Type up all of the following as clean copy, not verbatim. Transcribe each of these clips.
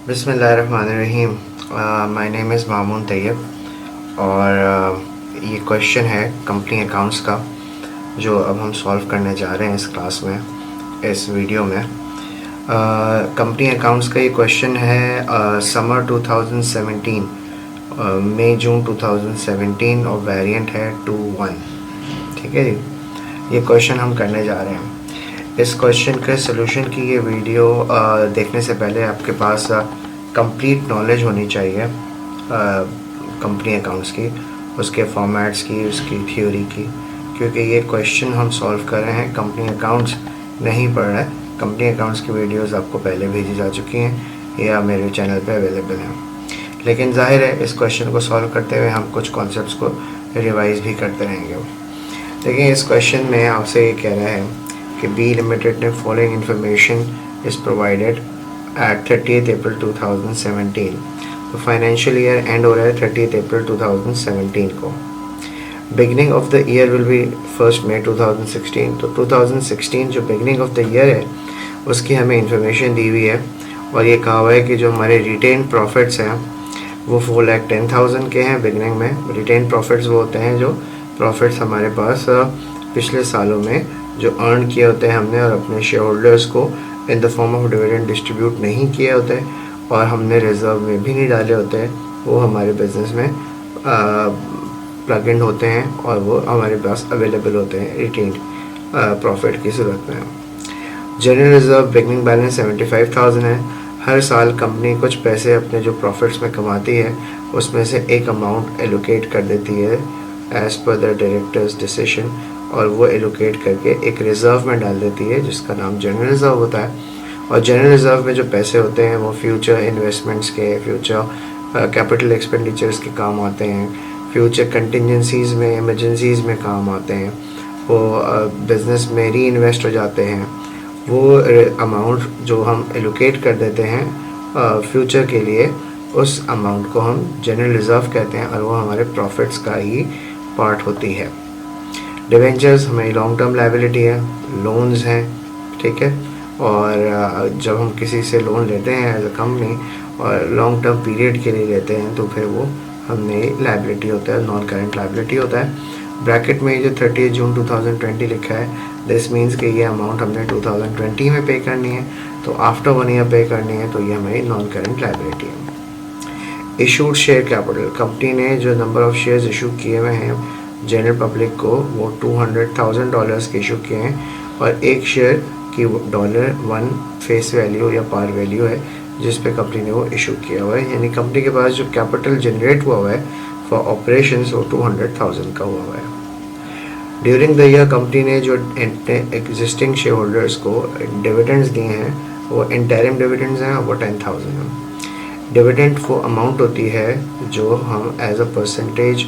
बिस्मिल्लाहिर्रहमानिर्रहीम। My name is Mamoon Tayyab और ये क्वेश्चन है कंपनी अकाउंट्स का जो अब हम सॉल्व करने जा रहे हैं इस क्लास में, इस वीडियो में। कंपनी अकाउंट्स का ये क्वेश्चन है समर 2017, मई जून 2017 और वेरिएंट है 21। ठीक है जी, ये क्वेश्चन हम करने जा रहे हैं। इस क्वेश्चन के सलूशन की ये वीडियो देखने से पहले आपके पास कंप्लीट नॉलेज होनी चाहिए कंपनी अकाउंट्स की, उसके फॉर्मेट्स की, उसकी थ्योरी की, क्योंकि ये क्वेश्चन हम सॉल्व कर रहे हैं, कंपनी अकाउंट्स नहीं पढ़ रहे। कंपनी अकाउंट्स की वीडियोस आपको पहले भेजी जा चुकी हैं या मेरे चैनल पे अवेलेबल हैं, लेकिन जाहिर है इस क्वेश्चन को सॉल्व करते हुए हम कुछ कॉन्सेप्ट्स को रिवाइज भी करते रहेंगे। देखिए, इस क्वेश्चन में आपसे ये कह रहा है कि बी लिमिटेड ने following information is provided eight 30 अप्रैल 2017। तो फाइनेंशियल ईयर एंड हो रहा है 30 अप्रैल 2017 को। Beginning of the year will be 1 मई 2016। तो 2016 जो बिगनिंग ऑफ द ईयर है उसकी हमें इंफॉर्मेशन दी हुई है और ये कहा हुआ है कि जो हमारे रिटेन प्रॉफिट्स हैं वो 4,10,000 के हैं बिगनिंग में। रिटेन प्रॉफिट्स वो होते हैं जो प्रॉफिट्स हमारे पास पिछले सालों में जो अर्न किए होते हैं हमने और अपने शेयर होल्डर्स को in the form of dividend distribute नहीं किए होते और हमने रिजर्व में भी नहीं डाले होते हैं, वो हमारे बिजनेस में प्लग इन होते हैं और वो हमारे पास अवेलेबल होते हैं रिटेन्ड प्रॉफिट की सूरत में। जनरल रिजर्व बिगनिंग बैलेंस 75,000 है। हर साल कंपनी कुछ पैसे अपने जो प्रॉफिट्स में कमाती है उसमें से एक अमाउंट एलोकेट कर देती है as per the directors decision, और वो एलोकेट करके एक रिज़र्व में डाल देती है जिसका नाम जनरल रिज़र्व होता है। और जनरल रिज़र्व में जो पैसे होते हैं वो फ्यूचर इन्वेस्टमेंट्स के, फ्यूचर कैपिटल एक्सपेंडिचर्स के काम आते हैं, फ्यूचर कंटिजेंसीज़ में, इमरजेंसीज़ में काम आते हैं, वो बिज़नेस में री इन्वेस्ट हो जाते हैं। वो अमाउंट जो हम एलोकेट कर देते हैं फ्यूचर के लिए, उस अमाउंट को हम जनरल रिज़र्व कहते हैं और वो हमारे प्रॉफिट्स का ही पार्ट होती है। डिवेंचर्स हमारी लॉन्ग टर्म लायबिलिटी है, लोन्स हैं, ठीक है। और जब हम किसी से लोन लेते हैं एज अ कंपनी और लॉन्ग टर्म पीरियड के लिए लेते हैं तो फिर वो हमने लायबिलिटी होता है, नॉन करेंट लायबिलिटी होता है। ब्रैकेट में जो 30 जून 2020 लिखा है, दिस मीन्स कि ये अमाउंट हमने 2020 में पे करनी है, तो आफ्टर 1 ईयर पे करनी है, तो ये हमारी नॉन करेंट लायबिलिटी है। इशूड शेयर कैपिटल, कंपनी ने जो नंबर ऑफ शेयर्स इशू किए हुए हैं जनरल पब्लिक को वो $200,000 के इशू किए हैं और एक शेयर की $1 फेस वैल्यू या पार वैल्यू है जिस पे कंपनी ने वो इशू किया हुआ है, यानी कंपनी के पास जो कैपिटल जनरेट हुआ है फॉर ऑपरेशंस वो 200,000 का हुआ है। ड्यूरिंग द ईयर कंपनी ने जो एग्जिस्टिंग शेयर होल्डर्स को डिविडेंड्स दिए हैं वो इंटरिम डिविडेंड्स हैं, वो 10,000 है। डिविडेंड वो अमाउंट होती है जो हम as a percentage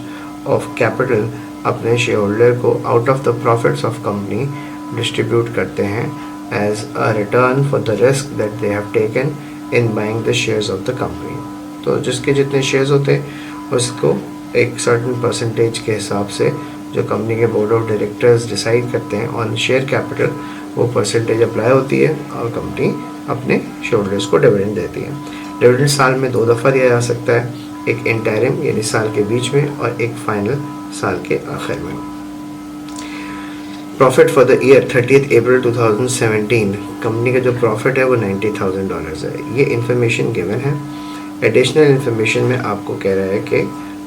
of capital अपने शेयर होल्डर को out of the profits of company distribute करते हैं as a return for the risk that they have taken in buying the shares of the company. तो जिसके जितने shares होते हैं उसको एक सर्टेन परसेंटेज के हिसाब से जो कंपनी के बोर्ड ऑफ डायरेक्टर्स डिसाइड करते हैं ऑन शेयर कैपिटल, वो परसेंटेज अप्लाई होती है और कंपनी अपने शेयर होल्डर्स को डिविडेंड देती है। डिविडेंड साल में 2 दफ़ा दिया जा सकता है, एक इंटरिम यानी साल के बीच में और एक फाइनल साल के आखिर में। Profit for the year 30 April 2017, company का जो प्रॉफिट है वो $90,000 है। ये इन्फॉर्मेशन गिवन है। एडिशनल इन्फॉर्मेशन में आपको कह रहा है कि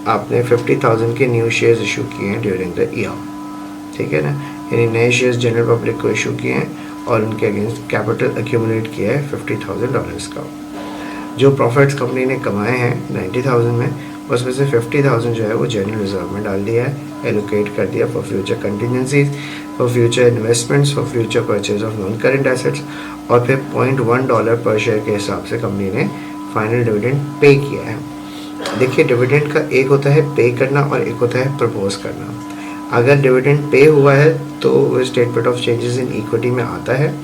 आपने 50,000 के न्यू शेयर्स इशू किए हैं ड्यूरिंग द ईयर, ठीक है ना, यानी नए शेयर्स जनरल पब्लिक को इशू किए हैं और उनके अगेंस्ट कैपिटल एक्यूमुलेट किया है $50,000 का। जो प्रॉफिट्स कंपनी ने कमाए हैं 90,000 में, उसमें से 50,000 जो है वो जनरल रिजर्व में डाल दिया है, एलोकेट कर दिया for future contingencies, for future investments, for future purchase of non current assets, और फिर $0.1 पर शेयर के हिसाब से कंपनी ने फाइनल डिविडेंड पे किया है। देखिए, डिविडेंड का एक होता है पे करना और एक होता है प्रपोज करना। अगर डिविडेंड पे हुआ है तो वो statement of changes in equity में आता है,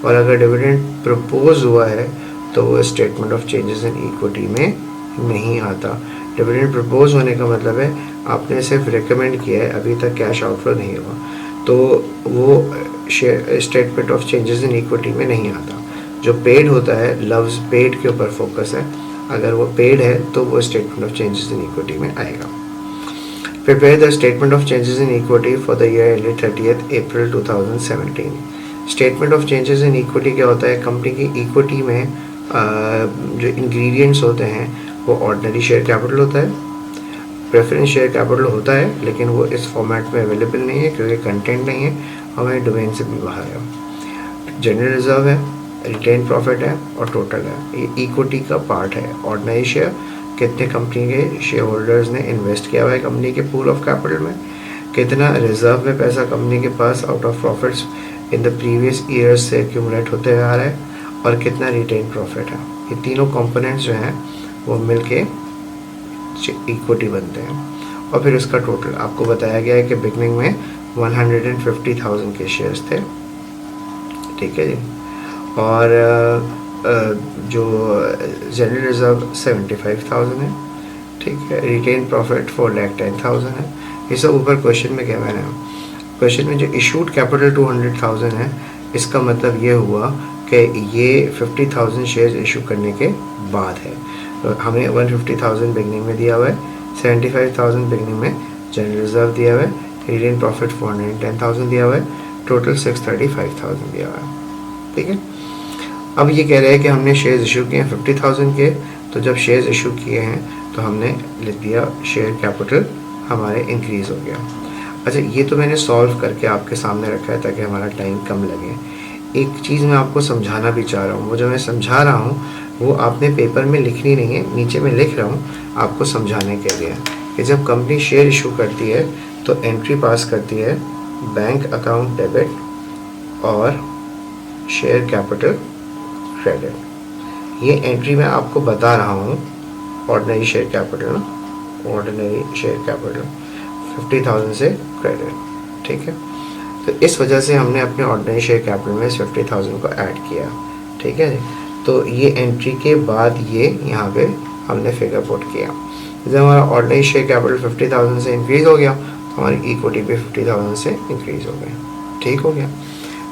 और अगर डिविडेंड प्रपोज हुआ है तो वो statement of changes in equity में नहीं आता। डिविडेंड प्रपोज होने का मतलब है आपने सिर्फ रिकमेंड किया है, अभी तक कैश आउटफ्लो नहीं हुआ, तो वो statement of changes in equity में नहीं आता। जो पेड होता है, लव्स पेड के ऊपर फोकस है, अगर वो पेड है तो वो statement of changes in equity में आएगा। Prepare the statement of changes in equity for the year ended 30th April 2017। Statement of changes in equity क्या होता है? कंपनी की इक्विटी में जो इंग्रेडिएंट्स होते हैं वो ऑर्डिनरी शेयर कैपिटल होता है, प्रेफरेंस शेयर कैपिटल होता है, लेकिन वो इस फॉर्मेट में अवेलेबल नहीं है क्योंकि कंटेंट नहीं है, हमारे डोमेन से भी बाहर है। जनरल रिजर्व है, रिटेन प्रॉफिट है और टोटल है। ये इक्विटी का पार्ट है। ऑर्डिनरी शेयर कितने कंपनी के शेयर होल्डर्स ने इन्वेस्ट किया हुआ है कंपनी के पूल ऑफ कैपिटल में, कितना रिजर्व में पैसा कंपनी के pass out of profits in the previous years से एक्यूमुलेट होते हुए आ रहा है, और कितना रिटेन प्रॉफिट है। ये तीनों कंपोनेंट्स जो हैं वो मिलके इक्विटी बनते हैं। और फिर उसका टोटल आपको बताया गया है कि बिगनिंग में 150,000 के शेयर्स थे, ठीक है जी। और जो जनरल रिजर्व 75,000 है, ठीक है। रिटेन प्रॉफिट 4,10,000 है। ये सब ऊपर क्वेश्चन में क्या मैंने, क्वेश्चन में जो इशूड कैपिटल 200,000 है, इसका मतलब ये हुआ कि ये 50,000 शेयर्स इशू करने के बाद है। तो हमें 150,000 बिगनिंग में दिया हुआ है, 75,000 बिगनिंग में जनरल रिजर्व दिया हुआ है, रिटेन प्रॉफिट 410,000 दिया हुआ है, टोटल 635,000 दिया हुआ है, ठीक है। अब ये कह रहे हैं कि हमने शेयर्स इशू किए हैं 50,000 के, तो जब शेयर्स इशू किए हैं तो हमने लिख दिया शेयर कैपिटल हमारे इंक्रीज़ हो गया। अच्छा, ये तो मैंने सॉल्व करके आपके सामने रखा है ताकि हमारा टाइम कम लगे। एक चीज़ मैं आपको समझाना भी चाह रहा हूँ, वो जो मैं समझा रहा हूँ वो आपने पेपर में लिखनी नहीं है, नीचे मैं लिख रहा हूँ आपको समझाने के लिए कि जब कंपनी शेयर इशू करती है तो एंट्री पास करती है बैंक अकाउंट डेबिट और शेयर कैपिटल क्रेडिट। ये एंट्री मैं आपको बता रहा हूँ ऑर्डिनरी शेयर कैपिटल 50,000 से क्रेडिट, ठीक है। तो इस वजह से हमने अपने ऑर्डिनरी शेयर कैपिटल में 50,000 को ऐड किया, ठीक है। तो ये एंट्री के बाद ये यहाँ पे हमने फिगर पुट किया। जब हमारा ऑर्डिनरी शेयर कैपिटल 50,000 से इंक्रीज़ हो गया तो हमारी इक्विटी भी 50,000 से इंक्रीज़ हो गई, ठीक हो गया।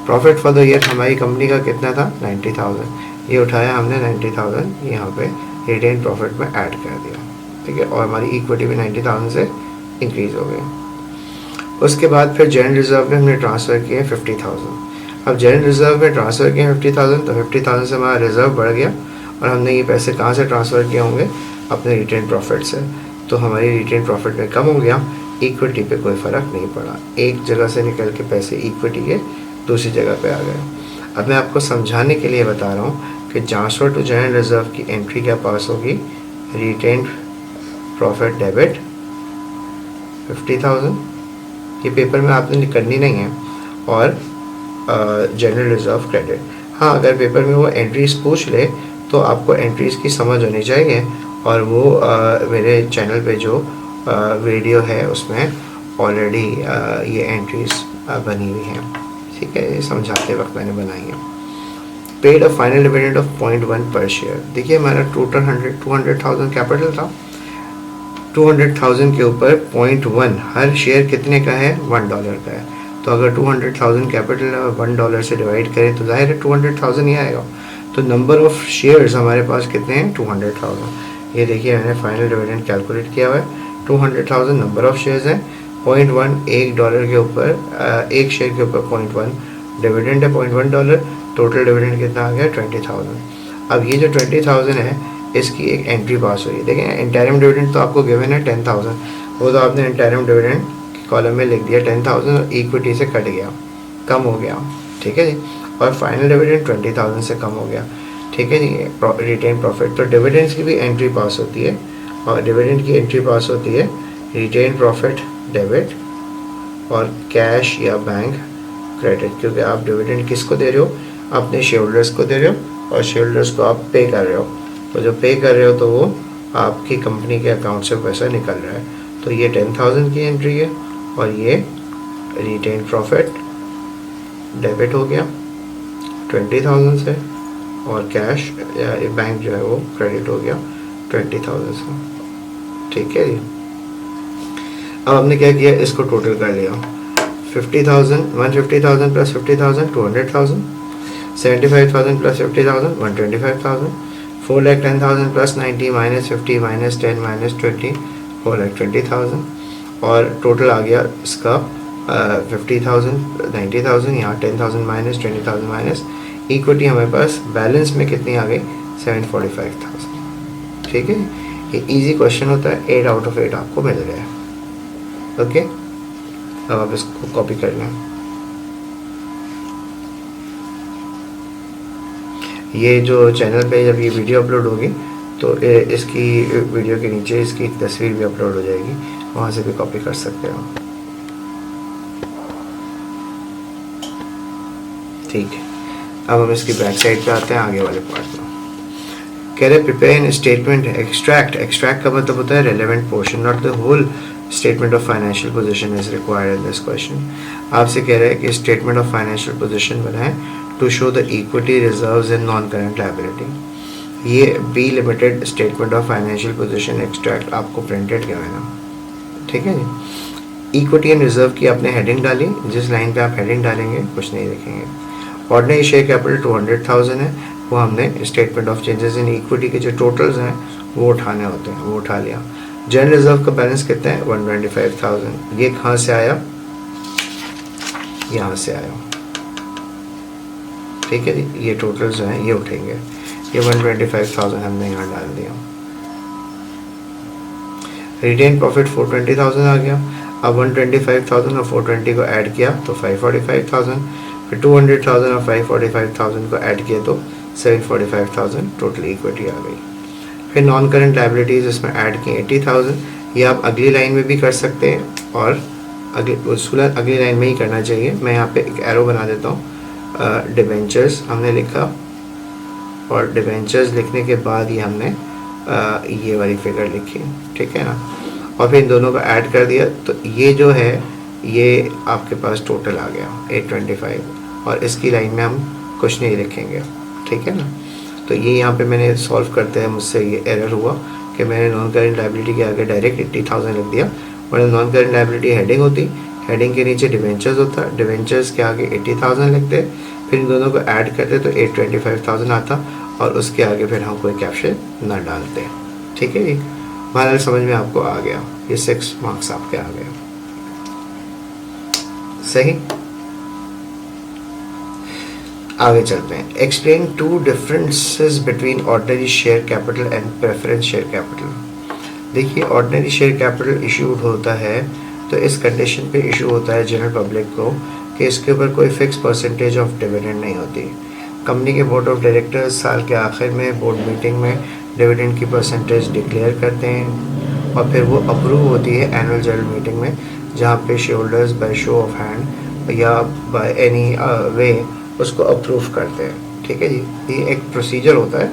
प्रॉफिट फॉर द ईयर हमारी कंपनी का कितना था? 90,000। ये उठाया हमने 90,000 यहाँ पे रिटेन प्रॉफिट में ऐड कर दिया, ठीक है। और हमारी इक्विटी भी 90,000 से इंक्रीज़ हो गई। उसके बाद फिर जनरल रिजर्व में हमने ट्रांसफ़र किए 50,000। अब जनरल रिजर्व में ट्रांसफ़र किए 50,000, तो 50,000 से हमारा रिजर्व बढ़ गया और हमने ये पैसे कहाँ से ट्रांसफ़र किए होंगे? अपने रिटेन प्रॉफिट से। तो हमारी रिटेन प्रॉफिट में कम हो गया, इक्विटी पे कोई फ़र्क नहीं पड़ा। एक जगह से निकल के पैसे इक्विटी के दूसरी जगह पे आ गए। अब मैं आपको समझाने के लिए बता रहा हूँ कि ट्रांसफ़र टू जनरल रिजर्व की एंट्री क्या पास होगी? रिटेन प्रॉफिट डेबिट 50,000, ये पेपर में आपने करनी नहीं है, और जनरल रिजर्व क्रेडिट। हाँ, अगर पेपर में वो एंट्रीज पूछ ले तो आपको एंट्रीज की समझ होनी चाहिए, और वो मेरे चैनल पे जो वीडियो है उसमें ऑलरेडी ये एंट्रीज बनी हुई हैं, ठीक है। ये समझाते वक्त मैंने बनाई है। Paid a final dividend of 0.1 पर शेयर। देखिए हमारा टोटल 200,000 कैपिटल था, 200,000 के ऊपर 0.1, हर शेयर कितने का है? $1 का है। तो अगर 200,000 कैपिटल $1 से डिवाइड करें तो जाहिर है 200,000 ही आएगा। तो नंबर ऑफ शेयर्स हमारे पास कितने हैं? 200,000। ये देखिए मैंने फाइनल डिविडेंड कैलकुलेट किया हुआ है, 200,000 नंबर ऑफ शेयर्स हैं, 0.1 $1 के ऊपर, एक शेयर के ऊपर 0.1 डिविडेंड है, $0.1। टोटल डिविडेंड कितना आ गया? 20,000। अब ये जो 20,000 है इसकी एक एंट्री पास हुई है। देखें इंटरिम डिविडेंड तो आपको गिवन है 10,000, वो तो आपने इंटरिम डिविडेंड कॉलम में लिख दिया 10,000 और इक्विटी से कट गया, कम हो गया, ठीक है जी। और फाइनल डिविडेंड 20,000 से कम हो गया, ठीक है जी। रिटेन प्रॉफिट, तो डिविडेंड्स की भी एंट्री पास होती है, और डिविडेंड की एंट्री पास होती है रिटेन प्रॉफिट डेबिट और कैश या बैंक क्रेडिट, क्योंकि आप डिविडेंड किसको दे रहे हो? अपने शेयर होल्डर्स को दे रहे हो, और शेयर होल्डर्स को आप पे कर रहे हो। तो जो पे कर रहे हो तो वो आपकी कंपनी के अकाउंट से पैसा निकल रहा है। तो ये 10,000 की एंट्री है, और ये रिटेन प्रॉफिट डेबिट हो गया 20,000 से, और कैश या बैंक जो है वो क्रेडिट हो गया 20,000 से, ठीक है जी। अब हमने क्या किया? इसको टोटल कर लिया, 50,000 150,000 plus 50,000 200,000, 75,000 plus 50,000 125,000, 4,10,000 plus 90 minus 50 minus 10 minus 20 4,20,000, और टोटल आ गया इसका 50,000 90,000, यहाँ 10,000 माइनस 20,000 माइनस इक्विटी हमारे पास बैलेंस में कितनी आ गई 745,000। ठीक है, ये इजी क्वेश्चन होता है, 8 आउट ऑफ 8 आपको मिल गया है। ओके, अब आप इसको कॉपी कर लें। ये जो चैनल पे जब ये वीडियो अपलोड होगी तो इसकी वीडियो के नीचे इसकी तस्वीर भी अपलोड हो जाएगी, वहाँ से भी कॉपी कर सकते हो। ठीक है, अब हम इसकी बैक साइड पे आते हैं, आगे वाले पार्ट में। कह रहे प्रिपेयर एन स्टेटमेंट एक्सट्रैक्ट का मतलब होता है relevant portion, not the whole statement of financial position is required in this question. आपसे कह रहे हैं कि स्टेटमेंट ऑफ फाइनेंशियल पोजीशन बनाएं to show the equity reserves and non current liability. ये B limited statement of financial position extract आपको printed किया है ना, ठीक है जी। इक्विटी एंड रिजर्व की आपने हेडिंग डाली, जिस लाइन पे आप हेडिंग डालेंगे कुछ नहीं लिखेंगे। ऑर्डिनरी शेयर कैपिटल 200,000 है, वो हमने statement of changes in equity के जो टोटल्स हैं वो उठाने होते हैं, वो उठा लिया। जनरल रिजर्व का बैलेंस कितना है 125,000, ये कहाँ से आया, यहाँ से आया। ठीक है जी, ये टोटल्स जो हैं ये उठेंगे, ये 125,000 हमने यहाँ डाल दिया। रिटेन प्रॉफिट 420,000 आ गया। अब 125,000 और 420 को ऐड किया तो 545,000, फिर 200,000 और 545,000 को ऐड किया तो 745,000 टोटल इक्विटी आ गई। फिर नॉन करंट लायबिलिटीज इसमें ऐड की 80,000, ये आप अगली लाइन में भी कर सकते हैं और अगली लाइन में ही करना चाहिए। मैं यहाँ पे एक एरो बना देता हूँ। डिबेंचर्स हमने लिखा और डिबेंचर्स लिखने के बाद ही हमने ये वाली फिगर लिखी, ठीक है ना, और फिर इन दोनों को ऐड कर दिया तो ये जो है ये आपके पास टोटल आ गया 825, और इसकी लाइन में हम कुछ नहीं लिखेंगे, ठीक है ना। तो ये यहाँ पे मैंने सॉल्व करते हैं मुझसे ये एरर हुआ कि मैंने नॉन करेंट लायबिलिटी के आगे डायरेक्ट 80,000 लिख दिया, और नॉन करेंट लायबिलिटी हेडिंग होती, हेडिंग के नीचे डिवेंचर्स होता, डिवेंचर्स के आगे 80,000 लिखते, फिर इन दोनों को ऐड करते तो 825,000 आता, और उसके आगे फिर हम कोई कैप्शन ना डालते। ठीक है जी, बहरहाल समझ में आपको आ गया, ये 6 मार्क्स आपके आ गए। सही, आगे चलते हैं। Explain 2 differences between ordinary share capital and preference share capital. देखिए, ऑर्डिनरी शेयर कैपिटल इशूड होता है तो इस कंडीशन पे इशू होता है जनरल पब्लिक को कि इसके ऊपर कोई फिक्स परसेंटेज ऑफ डिविडेंड नहीं होती। कंपनी के बोर्ड ऑफ डायरेक्टर्स साल के आखिर में बोर्ड मीटिंग में डिविडेंड की परसेंटेज डिक्लेयर करते हैं और फिर वो अप्रूव होती है एनुअल जनरल मीटिंग में, जहाँ पे share holders by show of hand या बाय एनी वे उसको अप्रूव करते हैं। ठीक है जी, ये एक प्रोसीजर होता है,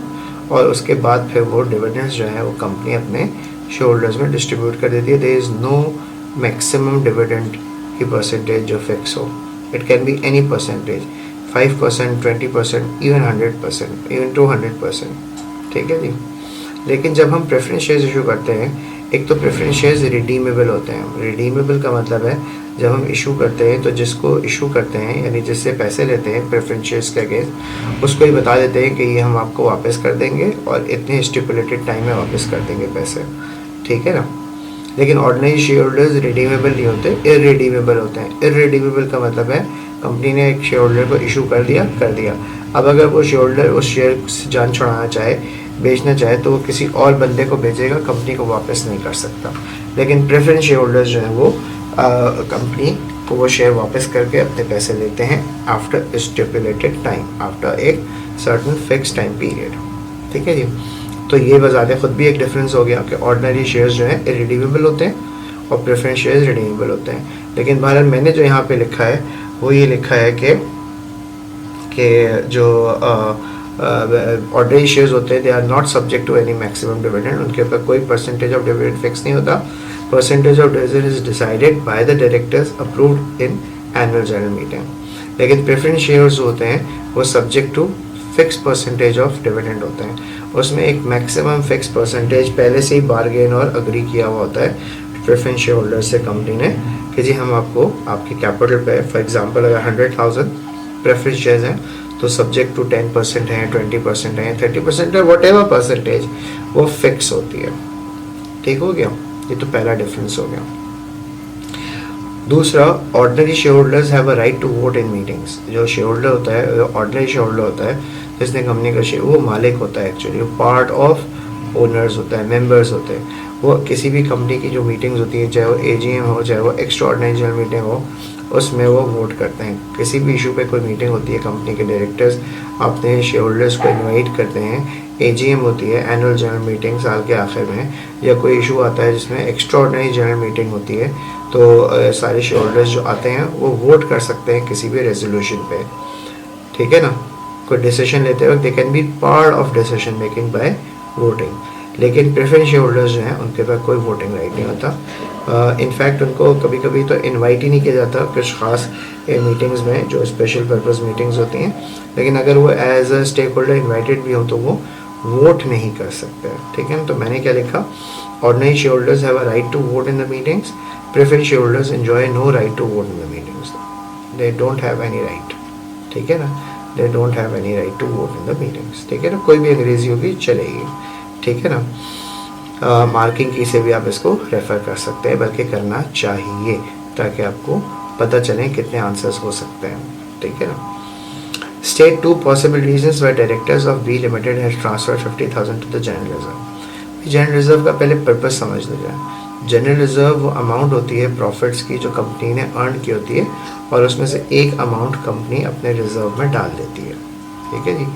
और उसके बाद फिर वो डिविडेंड्स जो है वो कंपनी अपने शेयर होल्डर्स में डिस्ट्रीब्यूट कर देती है। There is no maximum dividend की परसेंटेज जो फिक्स हो, it can be any percentage, 5%, 20%, even 100%, even 200%। ठीक है जी। लेकिन जब हम प्रेफरेंस शेयर्स इशू करते हैं, एक तो प्रेफरेंस शेयर्स रिडीमेबल होते हैं। रिडीमेबल का मतलब है जब हम इशू करते हैं तो जिसको इशू करते हैं यानी जिससे पैसे लेते हैं प्रेफरेंस शेयर्स के अगेंस्ट, उसको ही बता देते हैं कि ये हम आपको वापस कर देंगे और इतने स्टिपुलेटेड टाइम में वापस कर देंगे पैसे, ठीक है ना। लेकिन ऑर्डिनरी शेयर होल्डर्स रिडीमेबल नहीं होते, इररिडीमेबल होते हैं। इररिडीमेबल का मतलब है कंपनी ने एक शेयर होल्डर को इशू कर दिया। अब अगर वो शेयर होल्डर उस शेयर से जान छुड़ाना चाहे, बेचना चाहे, तो वो किसी और बंदे को बेचेगा, कंपनी को वापस नहीं कर सकता। लेकिन प्रेफरेंस शेयर होल्डर्स जो हैं वो कंपनी को वो शेयर वापस करके अपने पैसे लेते हैं आफ्टर स्टिपुलेटेड टाइम, आफ्टर एक सर्टन फिक्स टाइम पीरियड। ठीक है जी। तो ये बजाते खुद भी एक डिफरेंस हो गया कि ऑर्डिनरी शेयर्स जो हैं इररिडीमेबल होते हैं और प्रेफरेंस शेयर्स रिडीमेबल होते हैं। लेकिन बहरहाल मैंने जो यहाँ पे लिखा है वो ये लिखा है कि जो ऑर्डिनरी शेयर्स होते हैं they are not subject to any maximum dividend, उनके ऊपर कोई परसेंटेज ऑफ डिविडेंड फिक्स नहीं होता। Percentage of dividend is decided by the directors approved in annual general meeting. लेकिन प्रेफरेंस शेयर्स होते हैं वो subject to fix percentage of dividend होते हैं, उसमें एक मैक्सिमम फिक्स परसेंटेज पहले से ही बार्गेन और अग्री किया हुआ होता है प्रेफरेंस शेयर होल्डर से कंपनी ने कि जी हम आपको आपके कैपिटल पे, फॉर एग्जांपल अगर 100,000 प्रेफरेंस शेयर्स हैं तो सब्जेक्ट टू 10% है, 20% है, 30% है, वट एवर परसेंटेज वो फिक्स होती है। ठीक हो गया, ये तो पहला डिफरेंस हो गया। दूसरा, ordinary share holders have a right to vote in meetings. जो शेयर होल्डर होता है, ऑर्डिनरी शेयर होल्डर होता है जिसने कंपनी का शेयर, वो मालिक होता है एक्चुअली, वो पार्ट ऑफ ओनर्स होता है, मेंबर्स होते हैं। वो किसी भी कंपनी की जो मीटिंग्स होती हैं, चाहे वो एजीएम हो, चाहे वो एक्स्ट्रा ऑर्डिनरी जनरल मीटिंग हो, उसमें वो वोट करते हैं। किसी भी इशू पे कोई मीटिंग होती है, कंपनी के डायरेक्टर्स अपने शेयर होल्डर्स को इन्वाइट करते हैं। एजीएम होती है, एनुअल जनरल मीटिंग साल के आखिर में, या कोई इशू आता है जिसमें एक्स्ट्रा ऑर्डिनरी जनरल मीटिंग होती है, तो सारे शेयर होल्डर्स जो आते हैं वो वोट कर सकते हैं किसी भी रेजोल्यूशन पे। ठीक है ना, कोई डिसीजन लेते वक्त they can be part of decision making by voting. लेकिन प्रेफरेंस शेयर होल्डर्स जो हैं उनके पास कोई वोटिंग राइट नहीं होता। इनफैक्ट उनको कभी कभी तो इनवाइट ही नहीं किया जाता कुछ ख़ास मीटिंग्स में, जो स्पेशल पर्पस मीटिंग्स होती हैं। लेकिन अगर वो as a stake holder invited भी हो तो वो वोट नहीं कर सकते। ठीक है ना, तो मैंने क्या लिखा, ordinary share holders have a right to vote in the meetings, preference share holders enjoy no right to vote in the meetings, they don't have any right. ठीक है ना, they don't have any right to vote in the meetings. ठीक है ना, कोई भी अंग्रेजी होगी चलेगी। ठीक है ना, मार्किंग की से भी आप इसको रेफर कर सकते हैं, बल्कि करना चाहिए ताकि आपको पता चले कितने आंसर्स हो सकते हैं। ठीक है ना, State 2 possible reasons why directors of B Limited has transferred 50,000 to the general reserve। General reserve का पहले पर्पस समझ लीजिए। जनरल रिजर्व वो अमाउंट होती है प्रॉफिट्स की जो कंपनी ने अर्न की होती है, और उसमें से एक अमाउंट कंपनी अपने रिजर्व में डाल देती है। ठीक है जी,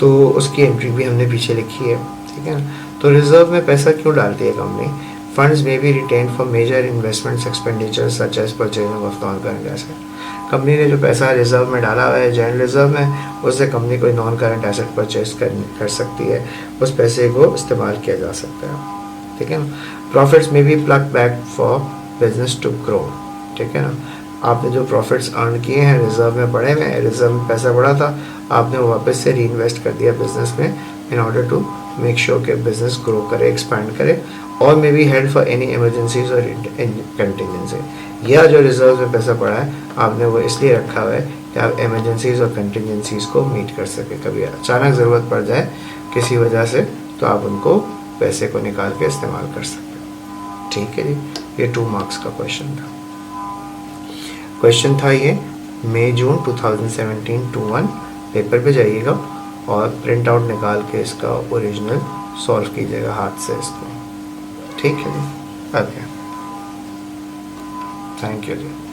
तो उसकी एंट्री भी हमने पीछे लिखी है। ठीक है ना, तो रिजर्व में पैसा क्यों डालती है कंपनी? फंड्स में be retain for major investments expenditure such as purchasing of non current asset. Company ने जो पैसा रिजर्व में डाला हुआ है जनरल रिजर्व में, उससे कंपनी कोई नॉन करंट एसेट परचेज कर सकती है, उस पैसे को इस्तेमाल किया जा सकता है। ठीक है ना, प्रॉफिट्स में भी plug back for business to grow. ठीक है ना, आपने जो प्रॉफिट्स अर्न किए हैं रिजर्व में पड़े हुए हैं, रिजर्व में पैसा पड़ा था, आपने वो वापस से री इन्वेस्ट कर दिया बिजनेस में in order to make sure कि बिजनेस ग्रो करे, एक्सपैंड करे, और may be held for any emergencies और कंटिजेंसी। या जो रिजर्व में पैसा पड़ा है आपने वो इसलिए रखा हुआ है कि आप इमरजेंसीज और कंटिजेंसीज को मीट कर सके, कभी अचानक ज़रूरत पड़ जाए किसी वजह से, तो आप उनको पैसे को निकाल के इस्तेमाल कर सकते। ठीक है जी, ये 2 मार्क्स का क्वेश्चन था। क्वेश्चन था ये मई जून 2017-1, पेपर पे जाइएगा और प्रिंट आउट निकाल के इसका ओरिजिनल सॉल्व कीजिएगा हाथ से इसको। ठीक है जी, ओके, थैंक यू जी।